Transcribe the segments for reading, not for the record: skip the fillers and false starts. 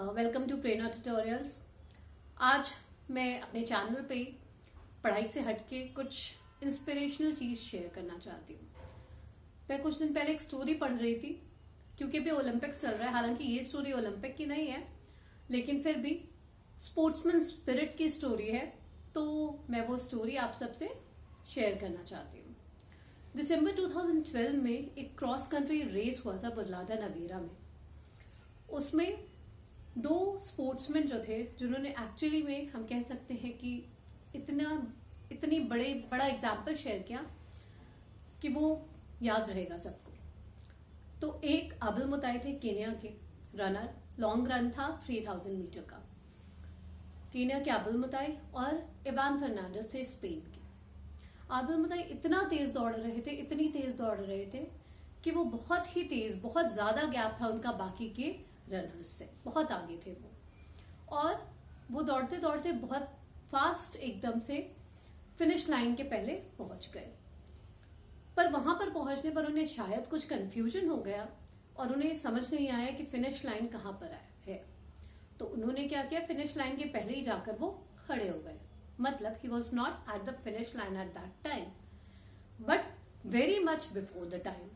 Welcome to Prerna tutorials. आज मैं अपने चैनल पे पढ़ाई से हटके कुछ इंस्पिरेशनल चीज शेयर करना चाहती हूँ। मैं कुछ दिन पहले एक स्टोरी पढ़ रही थी, क्योंकि अभी ओलंपिक्स चल रहा है। हालांकि ये स्टोरी ओलंपिक की नहीं है, लेकिन फिर भी स्पोर्ट्समैन स्पिरिट की स्टोरी है, तो मैं वो स्टोरी आप सबसे शेयर करना चाहती हूँ। दिसंबर 2012 में एक क्रॉस कंट्री रेस हुआ था बुर्लादा नवेरा में। उसमें दो स्पोर्ट्समैन जो थे, जिन्होंने एक्चुअली में हम कह सकते हैं कि इतनी बड़ा एग्जाम्पल शेयर किया कि वो याद रहेगा सबको। तो एक आबिल मुताई थे केन्या के रनर, लॉन्ग रन था 3000 मीटर का। केन्या के आबिल मुताई और इवान फर्नांडिस थे स्पेन के। आबिल मुताई इतना तेज दौड़ रहे थे कि वो बहुत ही तेज, बहुत ज्यादा गैप था उनका बाकी के रनर्स से, बहुत आगे थे वो। और वो दौड़ते दौड़ते बहुत फास्ट एकदम से फिनिश लाइन के पहले पहुंच गए। पर वहां पर पहुंचने पर उन्हें शायद कुछ कंफ्यूजन हो गया और उन्हें समझ नहीं आया कि फिनिश लाइन कहां पर है। तो उन्होंने क्या किया, फिनिश लाइन के पहले ही जाकर वो खड़े हो गए। मतलब he was not at the finish line at that time, but very much before the time.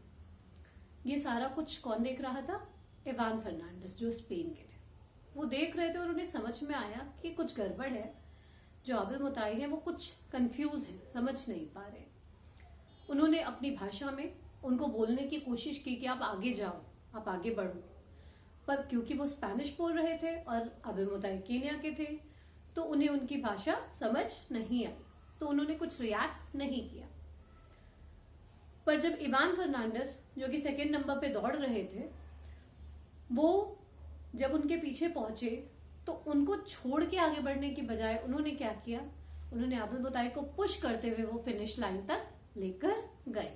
ये सारा कुछ कौन देख रहा था? इवान फर्नांडिस, जो स्पेन के थे। वो देख रहे थे और उन्हें समझ में आया कि कुछ गड़बड़ है। जो आबिल मुताई है वो कुछ कंफ्यूज है, समझ नहीं पा रहे। उन्होंने अपनी भाषा में उनको बोलने की कोशिश की कि आप आगे जाओ, आप आगे बढ़ो। पर क्योंकि वो स्पेनिश बोल रहे थे और आबिल मुताई केन्या के थे, तो उन्हें उनकी भाषा समझ नहीं आई, तो उन्होंने कुछ रिएक्ट नहीं किया। पर जब इवान फर्नांडिस, जो कि सेकेंड नंबर पे दौड़ रहे थे, वो जब उनके पीछे पहुंचे तो उनको छोड़ के आगे बढ़ने की बजाय उन्होंने क्या किया, उन्होंने आबिल मुताई को पुश करते हुए वो फिनिश लाइन तक लेकर गए।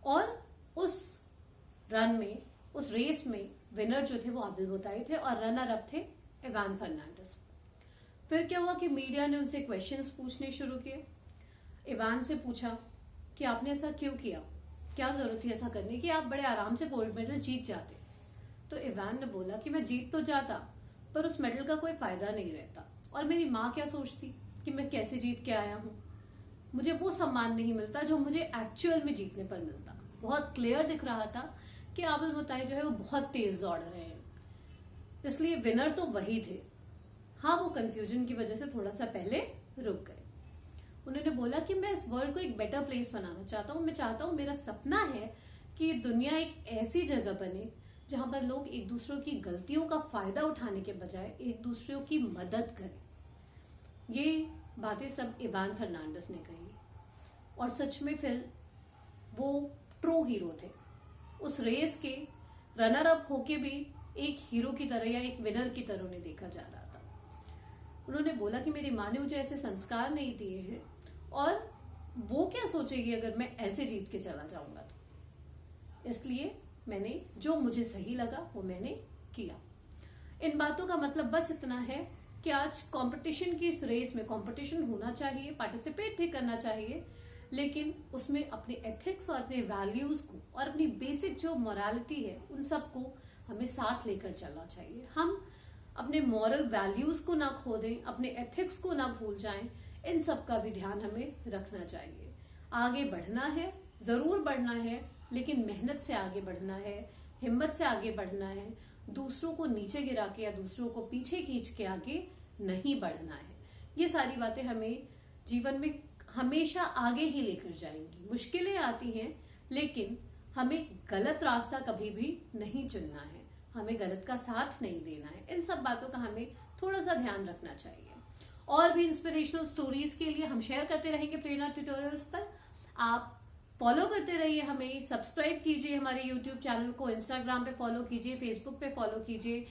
और उस रन में, उस रेस में विनर जो थे वो आबिल मुताई थे और रनर अप थे इवान फर्नांडिस। फिर क्या हुआ कि मीडिया ने उनसे क्वेश्चंस पूछने शुरू किए। इवान से पूछा कि आपने ऐसा क्यों किया, क्या जरूरत थी ऐसा करने की, आप बड़े आराम से गोल्ड मेडल जीत जाते। तो इवान ने बोला कि मैं जीत तो जाता, पर उस मेडल का कोई फायदा नहीं रहता। और मेरी माँ क्या सोचती कि मैं कैसे जीत के आया हूँ, मुझे वो सम्मान नहीं मिलता जो मुझे एक्चुअल में जीतने पर मिलता। बहुत क्लियर दिख रहा था कि आबिल मुताई जो है वो बहुत तेज दौड़ रहे हैं, इसलिए विनर तो वही थे। हाँ, वो कंफ्यूजन की वजह से थोड़ा सा पहले रुक गए। उन्होंने बोला कि मैं इस वर्ल्ड को एक बेटर प्लेस बनाना चाहता हूँ। मैं चाहता हूँ, मेरा सपना है कि दुनिया एक ऐसी जगह बने जहां पर लोग एक दूसरों की गलतियों का फायदा उठाने के बजाय एक दूसरों की मदद करें। ये बातें सब इवान फर्नांडिस ने कही और सच में फिर वो ट्रू हीरो थे। उस रेस के रनर अप होके भी एक हीरो की तरह या एक विनर की तरह उन्हें देखा जा रहा था। उन्होंने बोला कि मेरी माँ ने मुझे ऐसे संस्कार नहीं दिए हैं और वो क्या सोचेगी अगर मैं ऐसे जीत के चला जाऊंगा। तो इसलिए मैंने जो मुझे सही लगा वो मैंने किया। इन बातों का मतलब बस इतना है कि आज कंपटीशन की इस रेस में कंपटीशन होना चाहिए, पार्टिसिपेट भी करना चाहिए, लेकिन उसमें अपने एथिक्स और अपने वैल्यूज को और अपनी बेसिक जो मोरालिटी है उन सबको हमें साथ लेकर चलना चाहिए। हम अपने मॉरल वैल्यूज को ना खो दें, अपने एथिक्स को ना भूल जाएं। इन सब का भी ध्यान हमें रखना चाहिए। आगे बढ़ना है, जरूर बढ़ना है, लेकिन मेहनत से आगे बढ़ना है, हिम्मत से आगे बढ़ना है। दूसरों को नीचे गिरा के या दूसरों को पीछे खींच के आगे नहीं बढ़ना है। ये सारी बातें हमें जीवन में हमेशा आगे ही लेकर जाएंगी। मुश्किलें आती हैं, लेकिन हमें गलत रास्ता कभी भी नहीं चुनना है, हमें गलत का साथ नहीं देना है। इन सब बातों का हमें थोड़ा सा ध्यान रखना चाहिए। और भी इंस्पिरेशनल स्टोरीज के लिए हम शेयर करते रहेंगे प्रेरणा ट्यूटोरियल्स पर। आप फॉलो करते रहिए हमें, सब्सक्राइब कीजिए हमारे यूट्यूब चैनल को, इंस्टाग्राम पे फॉलो कीजिए, फेसबुक पे फॉलो कीजिए।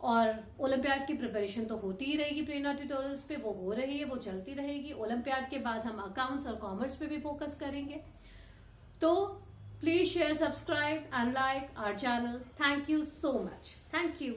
और ओलंपियाड की प्रिपरेशन तो होती ही रहेगी प्रेरणा ट्यूटोरियल्स पे, वो हो रही है, वो चलती रहेगी। ओलंपियाड के बाद हम अकाउंट्स और कॉमर्स पे भी फोकस करेंगे। तो please share, subscribe and like our channel. Thank you so much. Thank you.